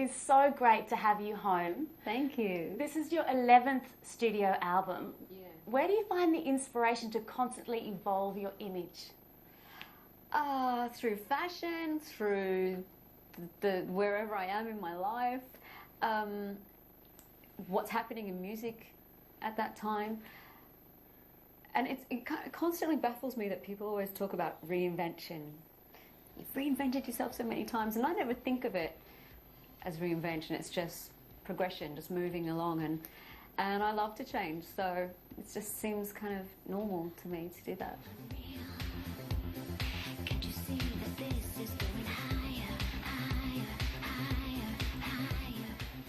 is so great to have you home. Thank you. This is your 11th studio album. Yeah. Where do you find the inspiration to constantly evolve your image? Through fashion, through the wherever I am in my life, what's happening in music at that time. And it constantly baffles me that people always talk about reinvention. You've reinvented yourself so many times, and I never think of it as reinvention. It's just progression, just moving along, and I love to change, so it just seems kind of normal to me to do that.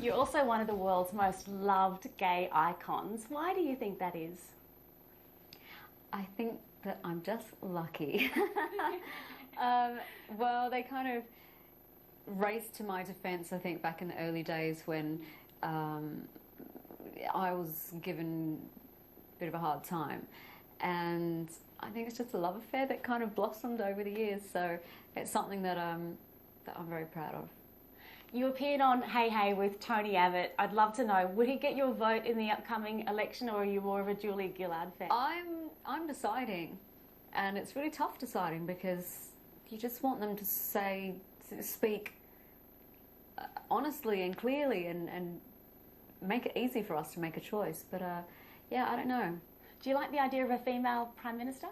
You're also one of the world's most loved gay icons. Why do you think that is? I think that I'm just lucky. Well, they kind of raced to my defense, I think, back in the early days when I was given a bit of a hard time. And I think it's just a love affair that kind of blossomed over the years. So it's something that I'm very proud of. You appeared on Hey Hey with Tony Abbott. I'd love to know, would he get your vote in the upcoming election, or are you more of a Julia Gillard fan? I'm deciding, and it's really tough deciding because you just want them to speak honestly and clearly and make it easy for us to make a choice. But yeah, I don't know. Do you like the idea of a female Prime Minister?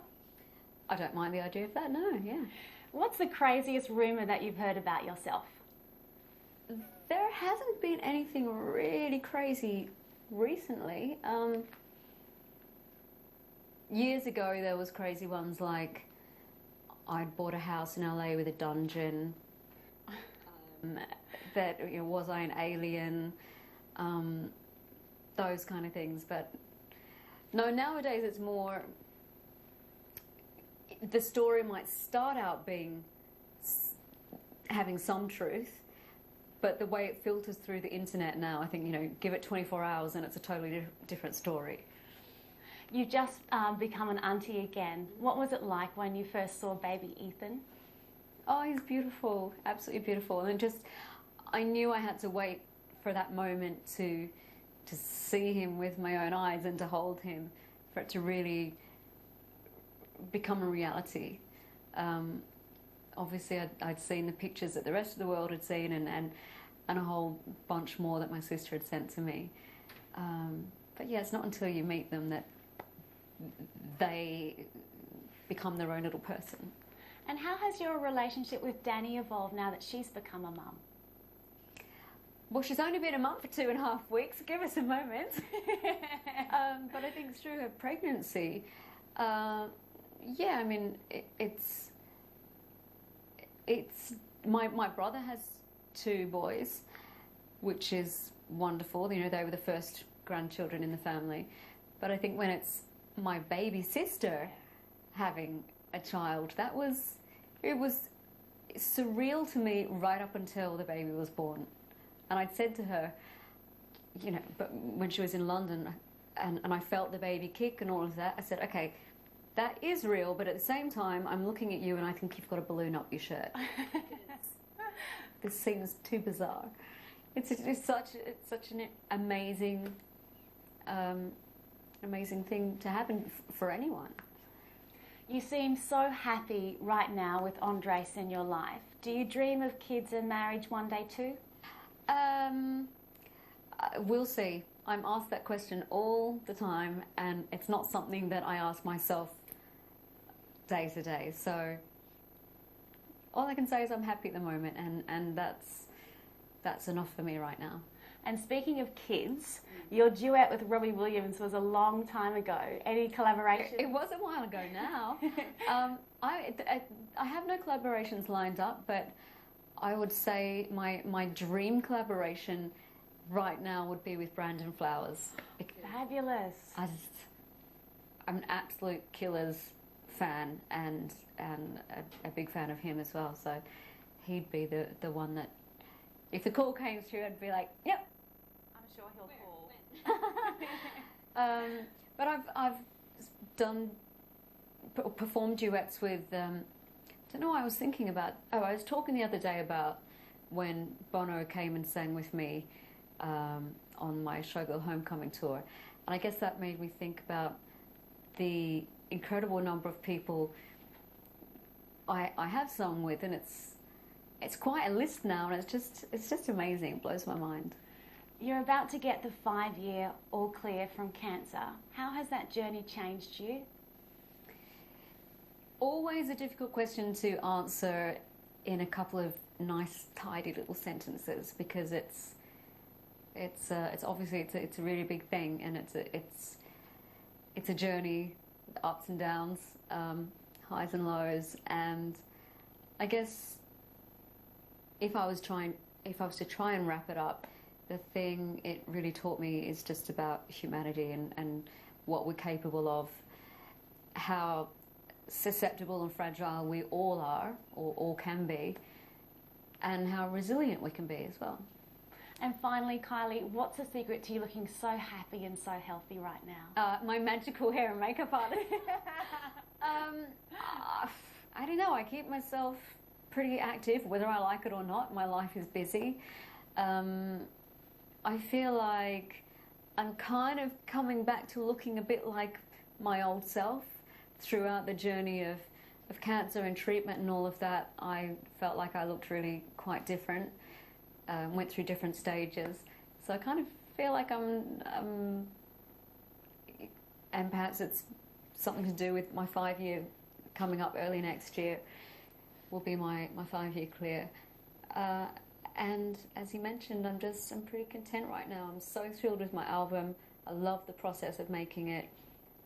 I don't mind the idea of that, no, yeah. What's the craziest rumour that you've heard about yourself? There hasn't been anything really crazy recently. Years ago there was crazy ones like I'd bought a house in LA with a dungeon, that, you know, was I an alien, those kind of things. But no, nowadays it's more, the story might start out being having some truth, but the way it filters through the internet now, I think, you know, give it 24 hours and it's a totally different story. You just become an auntie again. What was it like when you first saw baby Ethan? Oh, he's beautiful, absolutely beautiful. And I knew I had to wait for that moment to see him with my own eyes and to hold him, for it to really become a reality. Obviously, I'd seen the pictures that the rest of the world had seen, and a whole bunch more that my sister had sent to me. But yeah, it's not until you meet them that they become their own little person. And how has your relationship with Danny evolved now that she's become a mum? Well, she's only been a mum for 2.5 weeks. Give us a moment. But I think through her pregnancy, yeah, I mean, it's my brother has 2 boys, which is wonderful. You know, they were the first grandchildren in the family. But I think when it's my baby sister having a child, it was surreal to me right up until the baby was born. And I'd said to her, you know, but when she was in London and I felt the baby kick and all of that, I said, okay, that is real, but at the same time, I'm looking at you and I think you've got a balloon up your shirt. This seems too bizarre. It's such an amazing, amazing thing to happen for anyone. You seem so happy right now with Andres in your life. Do you dream of kids and marriage one day too? We'll see. I'm asked that question all the time, and it's not something that I ask myself day to day. So all I can say is I'm happy at the moment, and that's enough for me right now. And speaking of kids, your duet with Robbie Williams was a long time ago. Any collaboration? It was a while ago now. I have no collaborations lined up, but I would say my dream collaboration right now would be with Brandon Flowers. Fabulous. I'm an absolute Killers fan and a big fan of him as well. So he'd be the one that, if the call came through, I'd be like, yep. I'm sure he'll call. But I've performed duets with. I don't know what I was thinking about. Oh, I was talking the other day about when Bono came and sang with me on my Showgirl Homecoming tour. And I guess that made me think about the incredible number of people I have sung with, and it's quite a list now, and it's just amazing. It blows my mind. You're about to get the 5-year all clear from cancer. How has that journey changed you? Always a difficult question to answer in a couple of nice, tidy little sentences, because it's obviously it's a really big thing, and it's a journey, ups and downs, highs and lows. And I guess if I was to try and wrap it up, the thing it really taught me is just about humanity and what we're capable of, how susceptible and fragile we all are, or all can be, and how resilient we can be as well. And finally, Kylie, what's the secret to you looking so happy and so healthy right now? My magical hair and makeup artist. I don't know, I keep myself pretty active, whether I like it or not. My life is busy. I feel like I'm kind of coming back to looking a bit like my old self. Throughout the journey of cancer and treatment and all of that, I felt like I looked really quite different, went through different stages. So I kind of feel like and perhaps it's something to do with my 5-year coming up early next year will be my 5-year clear. And as you mentioned, I'm pretty content right now. I'm so thrilled with my album. I love the process of making it.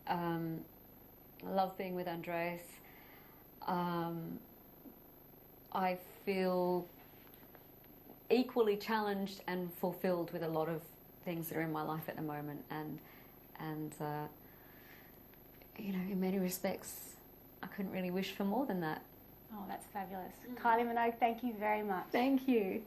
I love being with Andreas. I feel equally challenged and fulfilled with a lot of things that are in my life at the moment, and you know, in many respects, I couldn't really wish for more than that. Oh, that's fabulous. Kylie Minogue, thank you very much. Thank you.